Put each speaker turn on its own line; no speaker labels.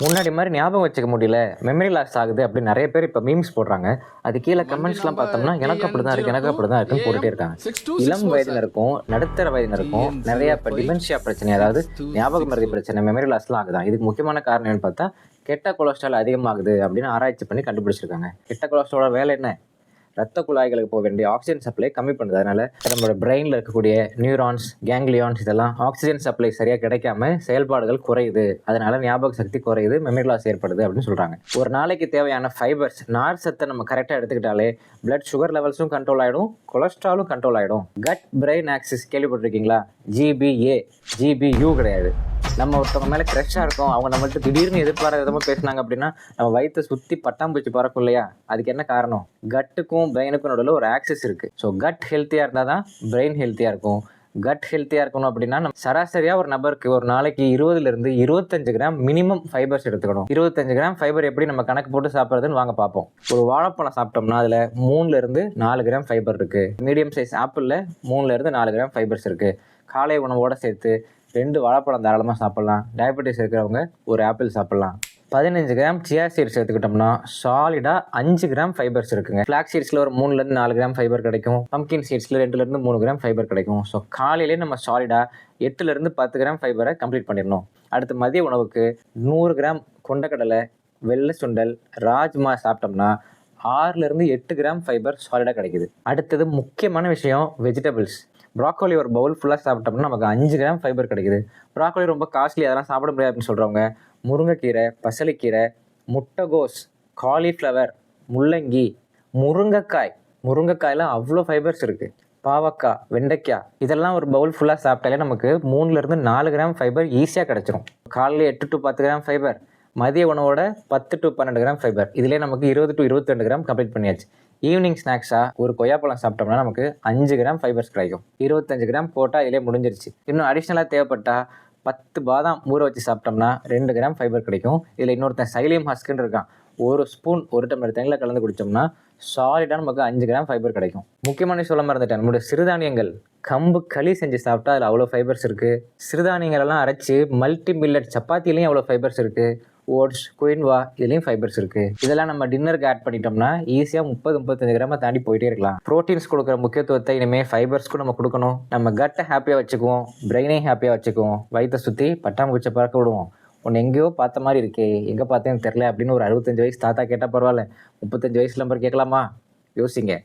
முன்னாடி மாதிரி ஞாபகம் வச்சுக்க முடியல, மெமரி லாஸ் ஆகுது அப்படின்னு நிறைய பேர் இப்போ மீம்ஸ் போடுறாங்க. அது கீழே கமெண்ட்ஸ்லாம் பார்த்தோம்னா எனக்கு அப்படி தான் இருக்குது, எனக்கு அப்படி தான் இருக்குன்னு போட்டுகிட்டே இருக்காங்க. இளம் வயதினருக்கும் நடுத்தர வயதினருக்கும் நிறைய இப்போ டிமென்ஷியா பிரச்சனை, அதாவது ஞாபக மறதி பிரச்சனை, மெமரி லாஸ்லாம் ஆகுதான். இதுக்கு முக்கியமான காரணம் என்னன்னு பார்த்தா கெட்ட கொலஸ்ட்ரால் அதிகமாகுது அப்படின்னு ஆராய்ச்சி பண்ணி கண்டுபிடிச்சிருக்காங்க. கெட்ட கொலஸ்ட்ராலோட வேலை என்ன? ரத்த குழாய்களுக்கு போக வேண்டிய ஆக்சிஜன் சப்ளை கம்மி பண்ணுது. அதனால நம்மளோட பிரெயினில் இருக்கக்கூடிய நியூரான்ஸ், கேங்லியான்ஸ் இதெல்லாம் ஆக்சிஜன் சப்ளை சரியாக கிடைக்காம செயல்பாடுகள் குறையுது. அதனால ஞாபக சக்தி குறையுது, மெமரி லாஸ் ஏற்படுது அப்படின்னு சொல்கிறாங்க. ஒரு நாளைக்கு தேவையான ஃபைபர்ஸ், நார் சத்தை நம்ம கரெக்டாக எடுத்துக்கிட்டாலே பிளட் சுகர் லெவல்ஸும் கண்ட்ரோல் ஆகிடும், கொலஸ்ட்ராலும் கண்ட்ரோல் ஆகிடும். கட் பிரெயின் ஆக்சிஸ் கேள்விப்பட்டிருக்கீங்களா? ஜிபிஏ, ஜிபியூ கிடையாது. நம்ம ஒருத்தவங்க மேலே க்ரெஷ்ஷாக இருக்கும், அவங்க நம்மள்ட்ட திடீர்னு எதிர்பாராத விதமாக பேசினாங்க அப்படின்னா நம்ம வயிற்றை சுற்றி பட்டாம்பூச்சி பறக்கும் இல்லையா? அதுக்கு என்ன காரணம்? கட்டுக்கும் பிரெயினுக்கும் நடுவில் ஒரு ஆக்சிஸ் இருக்குது. ஸோ கட் ஹெல்த்தியாக இருந்தால் தான் பிரெயின் ஹெல்த்தியாக இருக்கும். கட் ஹெல்த்தியாக இருக்கணும் அப்படின்னா நம்ம சராசரியாக ஒரு நபருக்கு ஒரு நாளைக்கு 20 to 25 கிராம் மினிமம் ஃபைபர்ஸ் எடுத்துக்கணும். 25 கிராம் ஃபைபர் எப்படி நம்ம கணக்கு போட்டு சாப்பிட்றதுன்னு வாங்க பார்ப்போம். ஒரு வாழைப்பழம் சாப்பிட்டோம்னா அதில் 3 to 4 கிராம் ஃபைபர் இருக்குது. மீடியம் சைஸ் ஆப்பிளில் 3 to 4 கிராம் ஃபைபர்ஸ் இருக்குது. காலை உணவோடு சேர்த்து 2 வாழைப்பழம் தாராளமாக சாப்பிட்லாம். டயபெட்டிஸ் இருக்கிறவங்க ஒரு ஆப்பிள் சாப்பிட்லாம். 15 கிராம் சியா சீட்ஸ் எடுத்துக்கிட்டோம்னா சாலிடாக 5 கிராம் ஃபைபர்ஸ் இருக்குங்க. ஃப்ளாக் சீட்ஸில் ஒரு 3 to 4 கிராம் ஃபைபர் கிடைக்கும். பம்கின் சீட்ஸில் 2 to 3 கிராம் ஃபைபர் கிடைக்கும். ஸோ காலையிலே நம்ம சாலிடாக 8 to 10 கிராம் ஃபைபரை கம்ப்ளீட் பண்ணிடணும். அடுத்து மதிய உணவுக்கு 100 கிராம் கொண்டக்கடலை, வெள்ளை சுண்டல், ராஜ்மா சாப்பிட்டோம்னா 6 to 8 கிராம் ஃபைபர் சாலிடாக கிடைக்குது. அடுத்தது முக்கியமான விஷயம் வெஜிடபிள்ஸ். ப்ராக்கோலி ஒரு பவுல் ஃபுல்லாக சாப்பிட்டோம்னா நமக்கு 5 கிராம் ஃபைபர் கிடைக்குது. ப்ராக்கோலி ரொம்ப காஸ்ட்லி, அதெல்லாம் சாப்பிட முடியாது அப்படின்னு சொல்கிறவங்க முருங்கைக்கீரை, பசலைக்கீரை, முட்டைகோஸ், காலிஃப்ளவர், முள்ளங்கி, முருங்கைக்காயில் அவ்வளோ ஃபைபர்ஸ் இருக்குது. பாவக்காய், வெண்டைக்காய் இதெல்லாம் ஒரு பவுல் ஃபுல்லாக சாப்பிட்டாலே நமக்கு 3 to 4 கிராம் ஃபைபர் ஈஸியாக கிடச்சிரும். காலையில் 8 to 10 கிராம் ஃபைபர், மதிய உணவோட 10 to 12 கிராம் ஃபைபர். இதிலே நமக்கு 20 to 22 கிராம் கம்ப்ளீட் பண்ணியாச்சு. ஈவினிங் ஸ்நாக்ஸாக ஒரு கொய்யாப்பழம் சாப்பிட்டோம்னா நமக்கு 5 கிராம் ஃபைபர்ஸ் கிடைக்கும். 25 கிராம் போட்டால் இதிலே முடிஞ்சிருச்சு. இன்னும் அடிஷ்னலாக தேவைப்பட்டால் 10 பாதாம் ஊற வச்சு சாப்பிட்டோம்னா 2 கிராம் ஃபைபர் கிடைக்கும். இதில் இன்னொருத்தன் சைலியம் ஹஸ்க்குன்னு இருக்கான், ஒரு ஸ்பூன் 1 டம்ளர் தண்ணியில் கலந்து குடித்தோம்னா சாலிடாக நமக்கு 5 கிராம் ஃபைபர் கிடைக்கும். முக்கியமான சொல்ல மறந்துட்டேன், நம்மளுடைய சிறுதானியங்கள், கம்பு களி செஞ்சு சாப்பிட்டா அதில் அவ்வளோ ஃபைபர்ஸ் இருக்குது. சிறுதானியங்கள் எல்லாம் அரைச்சி மல்டி மில்லட் சப்பாத்திலையும் அவ்வளோ ஃபைபர்ஸ் இருக்குது. ஓட்ஸ், குயின்வா இதுலேயும் ஃபைபர்ஸ் இருக்குது. இதெல்லாம் நம்ம டின்னருக்கு ஆட் பண்ணிட்டோம்னா ஈஸியாக 30-35 கிராமை தாண்டி போயிட்டே இருக்கலாம். ப்ரோட்டீன்ஸ் கொடுக்குற முக்கியத்துவத்தை இனிமேல் ஃபைபர்ஸ்க்கும் நம்ம கொடுக்கணும். நம்ம கட்டை ஹாப்பியாக வச்சுக்குவோம், பிரெயினையும் ஹாப்பியாக வச்சுக்குவோம், வயிற்றை சுற்றி பட்டாம்பூச்சை பறக்க விடுவோம். ஒன்று எங்கேயோ பார்த்த மாதிரி இருக்கே, எங்கே பார்த்தேன்னு தெரில அப்படின்னு ஒரு 65 வயசு தாத்தா கேட்டால் பரவாயில்ல, 35 வயசு நம்பர் கேட்கலாமா? யோசிங்க.